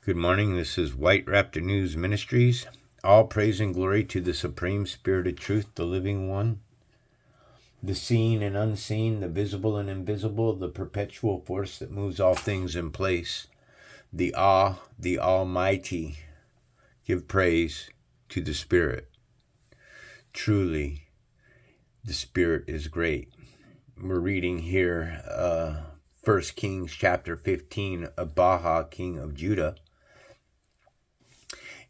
Good morning. This is White Raptor News Ministries. All praise and glory to the Supreme Spirit of Truth, the living one, the seen and unseen, the visible and invisible, the perpetual force that moves all things in place, the Almighty. Give praise to the Spirit. Truly, the Spirit is great. We're reading here 1 Kings chapter 15, Abijah, king of Judah.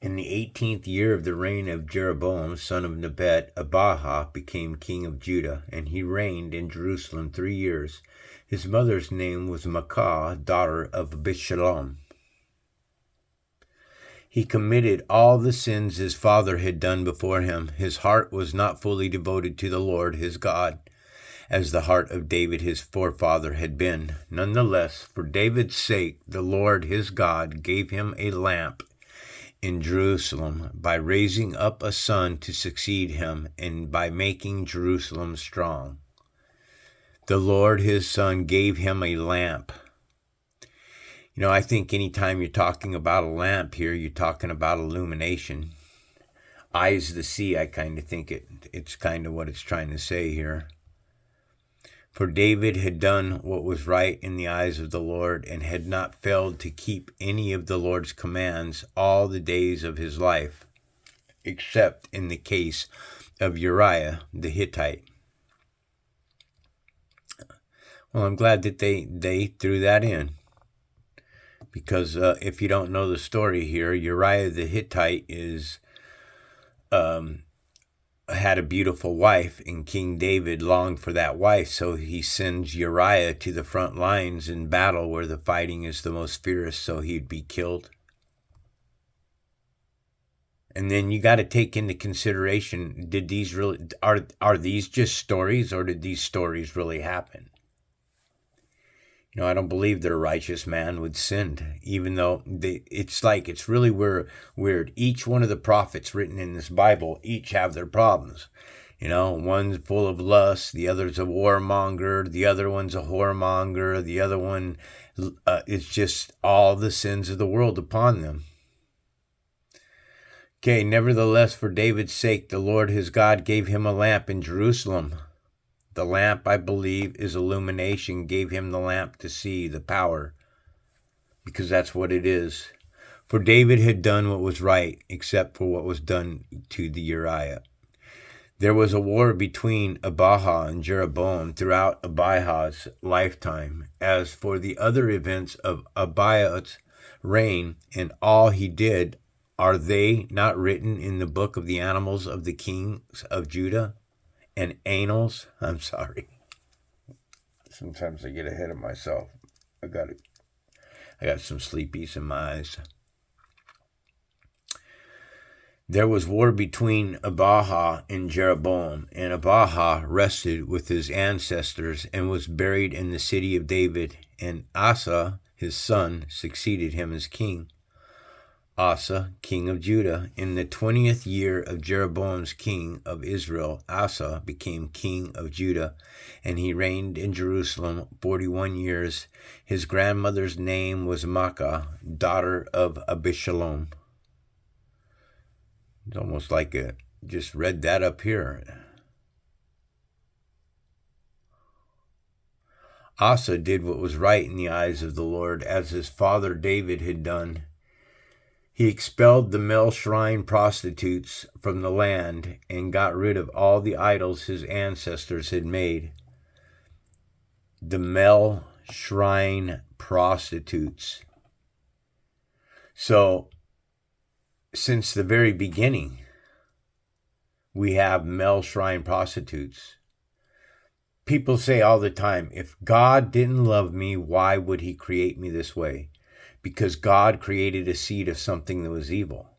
In the 18th year of the reign of Jeroboam, son of Nebat, Abijah became king of Judah, and he reigned in Jerusalem 3 years. His mother's name was Maacah, daughter of Abishai. He committed all the sins his father had done before him. His heart was not fully devoted to the Lord his God, as the heart of David his forefather had been. Nonetheless, for David's sake, the Lord his God gave him a lamp in Jerusalem by raising up a son to succeed him and by making Jerusalem strong. The Lord his son gave him a lamp. I think anytime you're talking about a lamp here, you're talking about illumination. Eyes to see, I kind of think it's kind of what it's trying to say here. For David had done what was right in the eyes of the Lord and had not failed to keep any of the Lord's commands all the days of his life, except in the case of Uriah the Hittite. Well, I'm glad that they threw that in, because if you don't know the story here, Uriah the Hittite had a beautiful wife, and King David longed for that wife, so he sends Uriah to the front lines in battle where the fighting is the most fierce, so he'd be killed. And then you got to take into consideration, did these really are these just stories, or did these stories really happen? I don't believe that a righteous man would sin, even though it's really weird. Each one of the prophets written in this Bible, each have their problems. One's full of lust, the other's a warmonger, the other one's a whoremonger, the other one, it's just all the sins of the world upon them. Okay, nevertheless, for David's sake, the Lord his God gave him a lamp in Jerusalem. The lamp, I believe, is illumination, gave him the lamp to see, the power, because that's what it is. For David had done what was right, except for what was done to the Uriah. There was a war between Abijah and Jeroboam throughout Abijah's lifetime. As for the other events of Abijah's reign and all he did, are they not written in the book of the annals of the kings of Judah? And annals, I'm sorry. Sometimes I get ahead of myself. I got some sleepies in my eyes. There was war between Abijah and Jeroboam, and Abijah rested with his ancestors and was buried in the city of David, and Asa, his son, succeeded him as king. Asa, king of Judah. In the 20th year of Jeroboam's king of Israel, Asa became king of Judah, and he reigned in Jerusalem 41 years. His grandmother's name was Maacah, daughter of Abishai. It's almost like just read that up here. Asa did what was right in the eyes of the Lord, as his father David had done. He expelled the male shrine prostitutes from the land and got rid of all the idols his ancestors had made. The male shrine prostitutes. So, since the very beginning, we have male shrine prostitutes. People say all the time, if God didn't love me, why would he create me this way? Because God created a seed of something that was evil.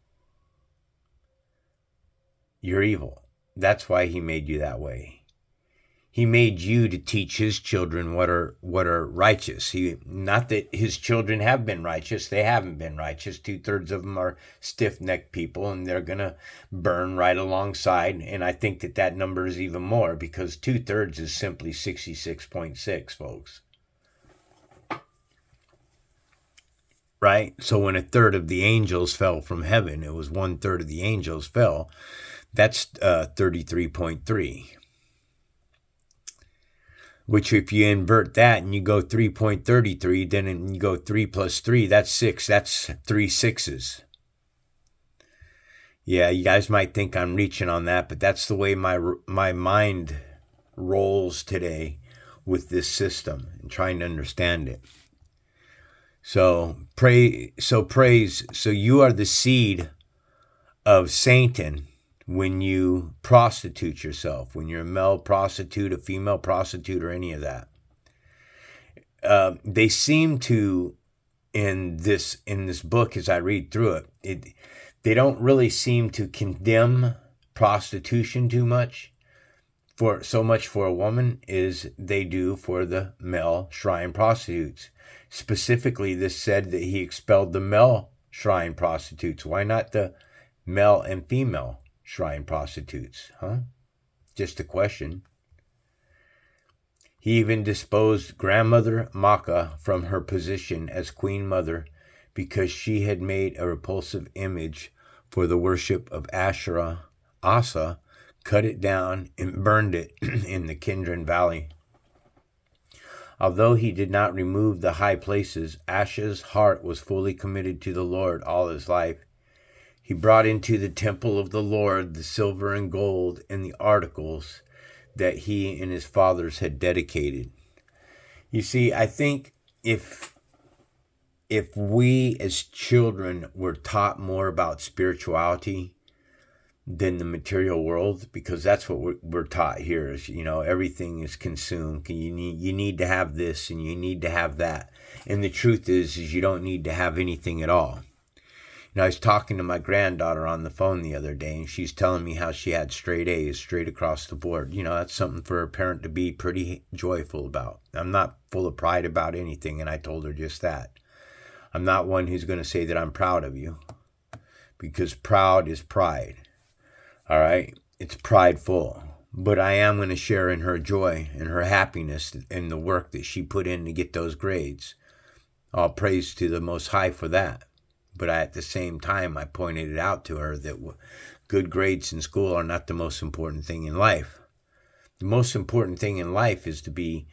You're evil. That's why he made you that way. He made you to teach his children what are righteous. Not that his children have been righteous. They haven't been righteous. 2/3 of them are stiff-necked people, and they're going to burn right alongside. And I think that number is even more, because 2/3 is simply 66.6, folks. right? So when a third of the angels fell from heaven, it was 1/3 of the angels fell. That's 33.3. Which if you invert that and you go 3.33, then you go 3 plus 3, that's 6. That's 3 sixes. Yeah, you guys might think I'm reaching on that, but that's the way my mind rolls today with this system and trying to understand it. So praise. So you are the seed of Satan when you prostitute yourself, when you're a male prostitute, a female prostitute, or any of that. They seem to, in this book, as I read through it, they don't really seem to condemn prostitution too much, for so much for a woman as they do for the male shrine prostitutes. Specifically, this said that he expelled the male shrine prostitutes. Why not the male and female shrine prostitutes? Huh? Just a question. He even disposed grandmother Makkah from her position as queen mother because she had made a repulsive image for the worship of Asherah. Asa cut it down and burned it in the Kidron Valley. Although he did not remove the high places, Asha's heart was fully committed to the Lord all his life. He brought into the temple of the Lord the silver and gold and the articles that he and his fathers had dedicated. You see, I think if we as children were taught more about spirituality than the material world, because that's what we're taught here is, everything is consumed. You need to have this and you need to have that. And the truth is you don't need to have anything at all. I was talking to my granddaughter on the phone the other day, and she's telling me how she had straight A's straight across the board. That's something for a parent to be pretty joyful about. I'm not full of pride about anything, and I told her just that. I'm not one who's going to say that I'm proud of you, because proud is pride. All right? It's prideful. But I am going to share in her joy and her happiness and the work that she put in to get those grades. All praise to the Most High for that. But at the same time, I pointed it out to her that good grades in school are not the most important thing in life. The most important thing in life is to be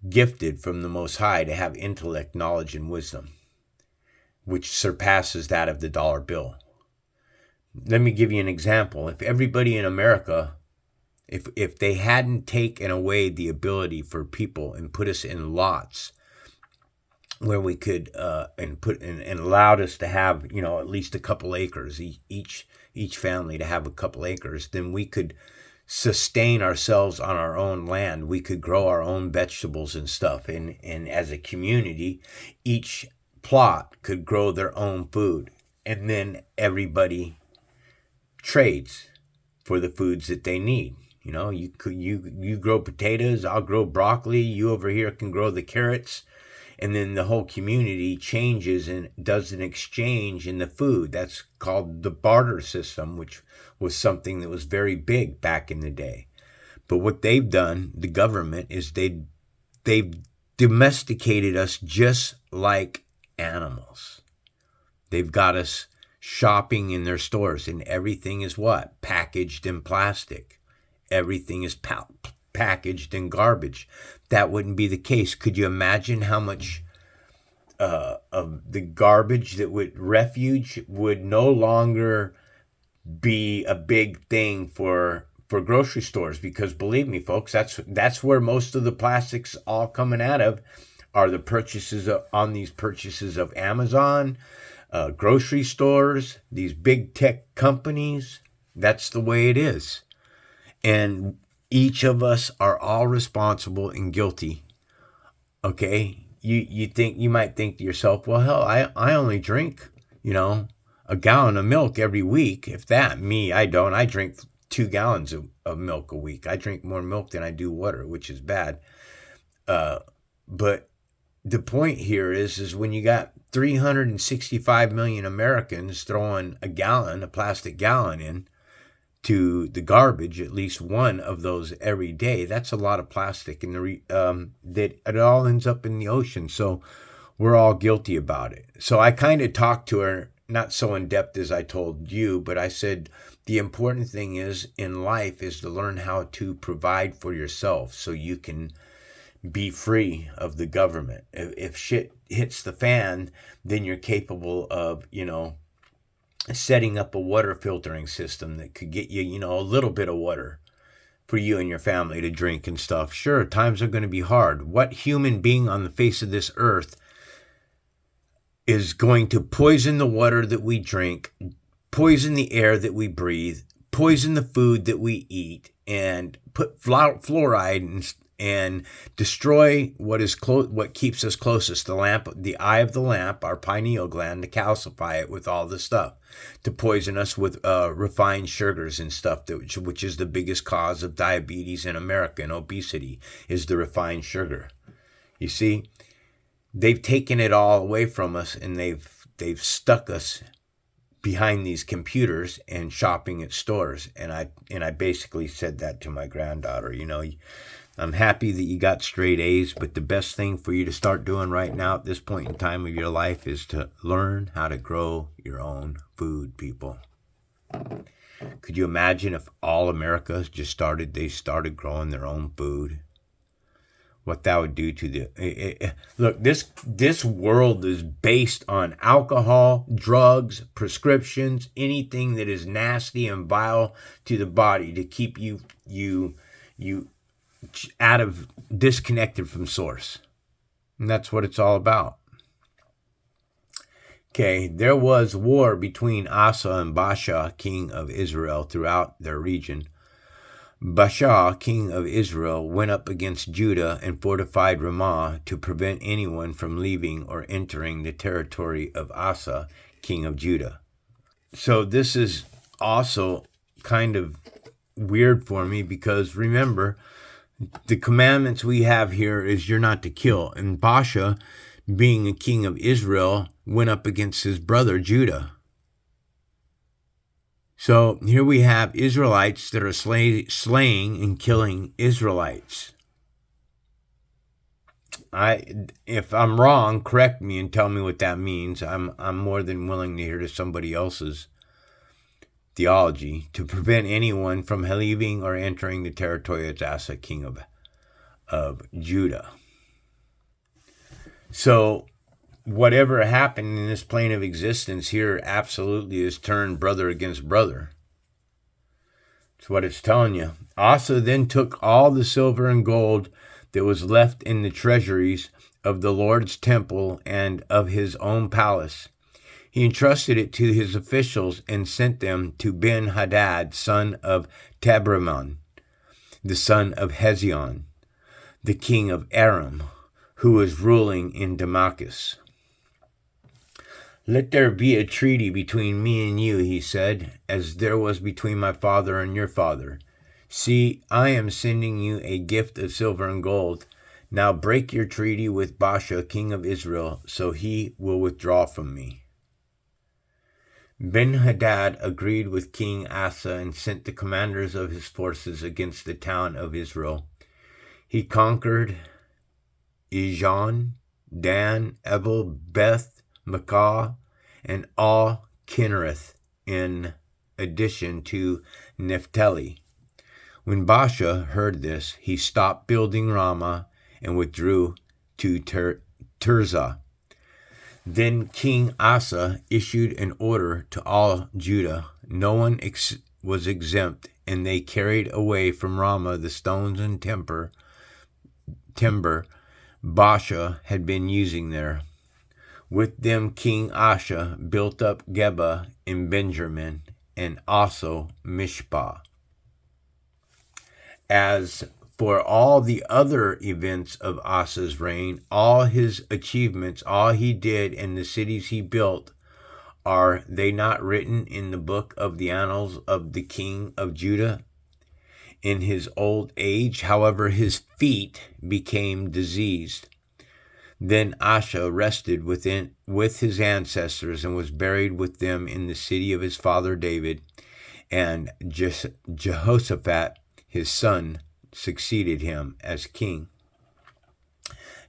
gifted from the Most High, to have intellect, knowledge, and wisdom, which surpasses that of the dollar bill. Let me give you an example. If everybody in America, if they hadn't taken away the ability for people and put us in lots where we could and allowed us to have at least a couple acres, each family to have a couple acres, then we could sustain ourselves on our own land. We could grow our own vegetables and stuff, and as a community, each plot could grow their own food, and then everybody trades for the foods that they need. You grow potatoes, I'll grow broccoli, you over here can grow the carrots. And then the whole community changes and does an exchange in the food. That's called the barter system, which was something that was very big back in the day. But what they've done, the government, is they've domesticated us just like animals. They've got us shopping in their stores, and everything is what? Packaged in plastic. Everything is packaged in garbage. That wouldn't be the case. Could you imagine how much of the garbage that refuge would no longer be a big thing for grocery stores? Because believe me, folks, that's where most of the plastics all coming out of are the purchases on these purchases of Amazon, grocery stores, these big tech companies. That's the way it is. And each of us are all responsible and guilty. Okay? You might think to yourself, well, hell, I only drink, a gallon of milk every week. If that, me, I don't. I drink 2 gallons of milk a week. I drink more milk than I do water, which is bad. But the point here is when you got 365 million Americans throwing a plastic gallon in to the garbage, at least one of those every day, that's a lot of plastic, and that it all ends up in the ocean. So We're all guilty about it. So I kind of talked to her, not so in depth as I told you, but I said, the important thing is in life is to learn how to provide for yourself so you can be free of the government. If shit hits the fan, then you're capable of, setting up a water filtering system that could get you, a little bit of water for you and your family to drink and stuff. Sure, times are going to be hard. What human being on the face of this earth is going to poison the water that we drink, poison the air that we breathe, poison the food that we eat, and put fluoride and destroy what keeps us closest, the eye of the lamp, our pineal gland, to calcify it with all the stuff, to poison us with refined sugars and stuff, which is the biggest cause of diabetes in America and obesity, is the refined sugar. You see, they've taken it all away from us, and they've stuck us behind these computers and shopping at stores. And I basically said that to my granddaughter. I'm happy that you got straight A's, but the best thing for you to start doing right now at this point in time of your life is to learn how to grow your own food, people. Could you imagine if all America just started growing their own food? What that would do to look, this world is based on alcohol, drugs, prescriptions, anything that is nasty and vile to the body to keep you disconnected from source. And that's what it's all about. Okay, there was war between Asa and Baasha, king of Israel, throughout their region. Baasha, king of Israel, went up against Judah and fortified Ramah to prevent anyone from leaving or entering the territory of Asa, king of Judah. So this is also kind of weird for me because remember, the commandments we have here is you're not to kill. And Baasha, being a king of Israel, went up against his brother Judah. So here we have Israelites that are slaying and killing Israelites. If I'm wrong, correct me and tell me what that means. I'm more than willing to hear to somebody else's theology to prevent anyone from leaving or entering the territory of Asa, king of Judah. So whatever happened in this plane of existence here absolutely is turned brother against brother. That's what it's telling you. Asa then took all the silver and gold that was left in the treasuries of the Lord's temple and of his own palace. He entrusted it to his officials and sent them to Ben-Hadad, son of Tabrimon, the son of Hezion, the king of Aram, who was ruling in Damascus. Let there be a treaty between me and you, he said, as there was between my father and your father. See, I am sending you a gift of silver and gold. Now break your treaty with Baasha, king of Israel, so he will withdraw from me. Ben-Hadad agreed with King Asa and sent the commanders of his forces against the town of Israel. He conquered Ijon, Dan, Ebal, Beth, Makkah, and all Kinnereth, in addition to Naphtali. When Baasha heard this, he stopped building Ramah and withdrew to Tirzah. Then King Asa issued an order to all Judah. No one was exempt, and they carried away from Ramah the stones and timber Baasha had been using there. With them King Asa built up Geba in Benjamin and also Mishpah. As for all the other events of Asa's reign, all his achievements, all he did, and the cities he built, are they not written in the book of the annals of the king of Judah? In his old age, however, his feet became diseased. Then Asa rested with his ancestors and was buried with them in the city of his father David, and Jehoshaphat, his son, succeeded him as king.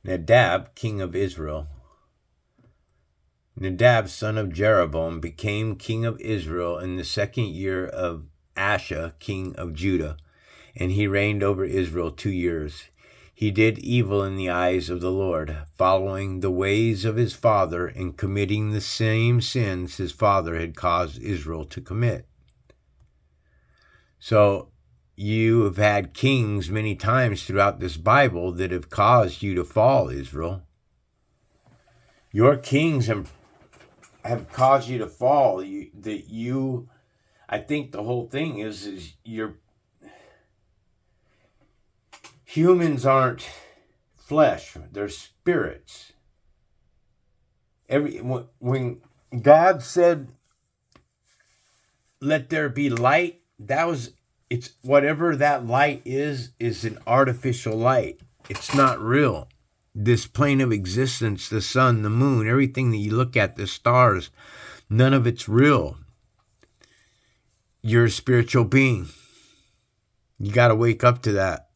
Nadab, king of Israel, Nadab, son of Jeroboam, became king of Israel in the 2nd year of Abijah, king of Judah, and he reigned over Israel 2 years. He did evil in the eyes of the Lord, following the ways of his father and committing the same sins his father had caused Israel to commit. So you have had kings many times throughout this Bible that have caused you to fall, Israel. Your kings have caused you to fall. I think the whole thing is humans aren't flesh, they're spirits. When God said, let there be light, it's whatever that light is an artificial light. It's not real. This plane of existence, the sun, the moon, everything that you look at, the stars, none of it's real. You're a spiritual being. You got to wake up to that.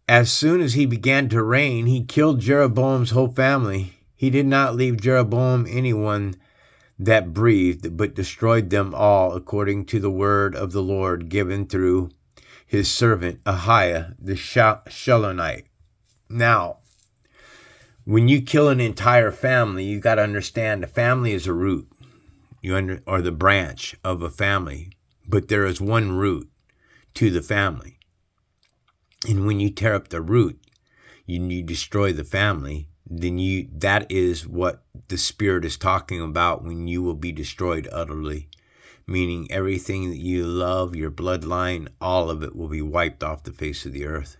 As soon as he began to reign, he killed Jeroboam's whole family. He did not leave Jeroboam anyone that breathed, but destroyed them all according to the word of the Lord given through his servant Ahiah the Shilonite. Now, when you kill an entire family, you got to understand the family is a root, or the branch of a family, but there is one root to the family. And when you tear up the root, you destroy the family, then that is what the Spirit is talking about when you will be destroyed utterly. Meaning everything that you love, your bloodline, all of it will be wiped off the face of the earth.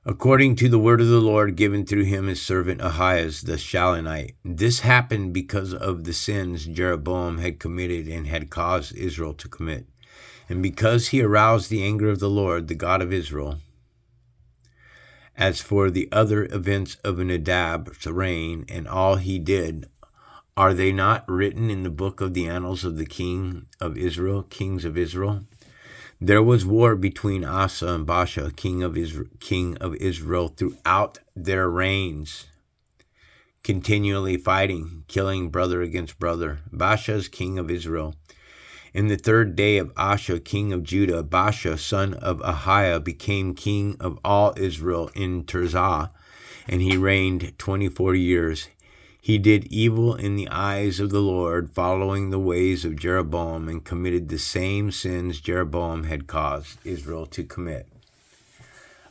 According to the word of the Lord given through him, his servant Ahiah the Shilonite. This happened because of the sins Jeroboam had committed and had caused Israel to commit. And because he aroused the anger of the Lord, the God of Israel. As for the other events of Nadab's reign and all he did, are they not written in the book of the annals of the kings of Israel? There was war between Asa and Baasha, king of Israel, throughout their reigns, continually fighting, killing brother against brother. Baasha is king of Israel. In the 3rd day of Asa, king of Judah, Baasha, son of Ahiah, became king of all Israel in Tirzah, and he reigned 24 years. He did evil in the eyes of the Lord, following the ways of Jeroboam, and committed the same sins Jeroboam had caused Israel to commit.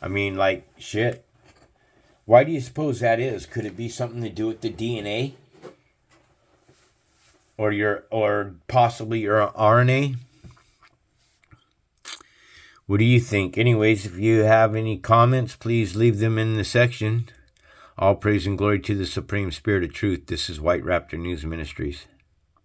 I mean, like, shit. Why do you suppose that is? Could it be something to do with the DNA? Or possibly your RNA? What do you think? Anyways, if you have any comments, please leave them in the section. All praise and glory to the Supreme Spirit of Truth. This is White Raptor News Ministries.